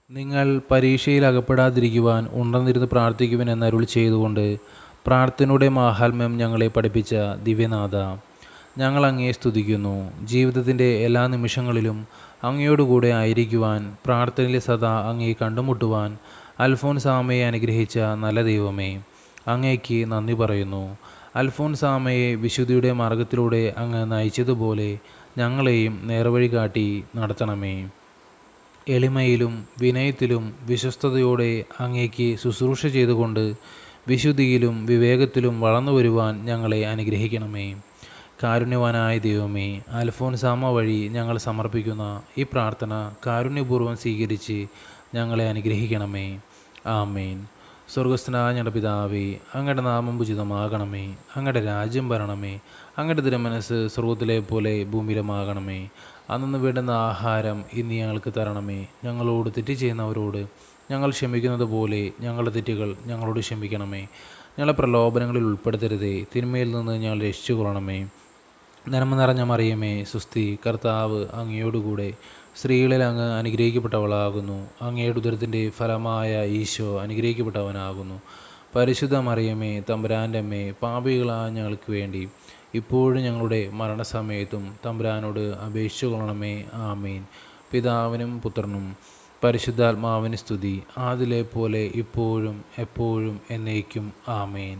നിങ്ങൾ പരീക്ഷയിൽ അകപ്പെടാതിരിക്കുവാൻ ഉണർന്നിരുന്ന് പ്രാർത്ഥിക്കുവാൻ എന്നരുൾ ചെയ്തുകൊണ്ട് പ്രാർത്ഥനയുടെ മാഹാത്മ്യം ഞങ്ങളെ പഠിപ്പിച്ച ദിവ്യനാഥ, ഞങ്ങൾ അങ്ങയെ സ്തുതിക്കുന്നു. ജീവിതത്തിൻ്റെ എല്ലാ നിമിഷങ്ങളിലും അങ്ങയോടുകൂടെ ആയിരിക്കുവാൻ, പ്രാർത്ഥനയിൽ സദാ അങ്ങയെ കണ്ടുമുട്ടുവാൻ അൽഫോൻസാമയെ അനുഗ്രഹിച്ച നല്ല ദൈവമേ, അങ്ങയ്ക്ക് നന്ദി പറയുന്നു. അൽഫോൻസാമയെ വിശുദ്ധിയുടെ മാർഗത്തിലൂടെ അങ്ങ് നയിച്ചതുപോലെ ഞങ്ങളെയും നേർവഴി കാട്ടി നടത്തണമേ. എളിമയിലും വിനയത്തിലും വിശ്വസ്തയോടെ അങ്ങേക്ക് ശുശ്രൂഷ ചെയ്തുകൊണ്ട് വിശുദ്ധിയിലും വിവേകത്തിലും വളർന്നു വരുവാൻ ഞങ്ങളെ അനുഗ്രഹിക്കണമേ. കാരുണ്യവാനായ ദൈവമേ, അൽഫോൻസാമ വഴി ഞങ്ങൾ സമർപ്പിക്കുന്ന ഈ പ്രാർത്ഥന കാരുണ്യപൂർവ്വം സ്വീകരിച്ച് ഞങ്ങളെ അനുഗ്രഹിക്കണമേ. ആമേൻ. സ്വർഗസ്ഥനായ ഞങ്ങളുടെ പിതാവേ, അങ്ങയുടെ നാമം ഉചിതമാകണമേ. അങ്ങയുടെ രാജ്യം വരണമേ. അങ്ങയുടെ തിരുമനസ്സ് സ്വർഗത്തിലെ പോലെ ഭൂമിയിലുമാകണമേ. അന്നു വേണ്ടുന്ന ആഹാരം ഇന്ന് ഞങ്ങൾക്ക് തരണമേ. ഞങ്ങളോട് തെറ്റ് ചെയ്യുന്നവരോട് ഞങ്ങൾ ക്ഷമിക്കുന്നത് പോലെ ഞങ്ങളുടെ തെറ്റുകൾ ഞങ്ങളോട് ക്ഷമിക്കണമേ. ഞങ്ങളെ പ്രലോഭനങ്ങളിൽ ഉൾപ്പെടുത്തരുതേ, തിന്മയിൽ നിന്ന് ഞങ്ങൾ രക്ഷിച്ചുകൊള്ളണമേ. നന്മ നിറഞ്ഞ മറിയമേ, സുസ്തി, കർത്താവ് അങ്ങയോടുകൂടെ സ്ത്രീകളിൽ അങ്ങ് അനുഗ്രഹിക്കപ്പെട്ടവളാകുന്നു. അങ്ങയുടെ ഉദരത്തിൻ്റെ ഫലമായ ഈശോ അനുഗ്രഹിക്കപ്പെട്ടവനാകുന്നു. പരിശുദ്ധ മറിയമേ, തമ്പുരാൻ്റെ അമ്മേ, പാപികളായ ഞങ്ങൾക്ക് വേണ്ടി ഇപ്പോഴും ഞങ്ങളുടെ മരണസമയത്തും തമ്പുരാനോട് അപേക്ഷിച്ചു കൊള്ളണമേ. ആമേൻ. പിതാവിനും പുത്രനും പരിശുദ്ധാത്മാവിന് സ്തുതി, ആദിലെ പോലെ ഇപ്പോഴും എപ്പോഴും എന്നേക്കും. ആമേൻ.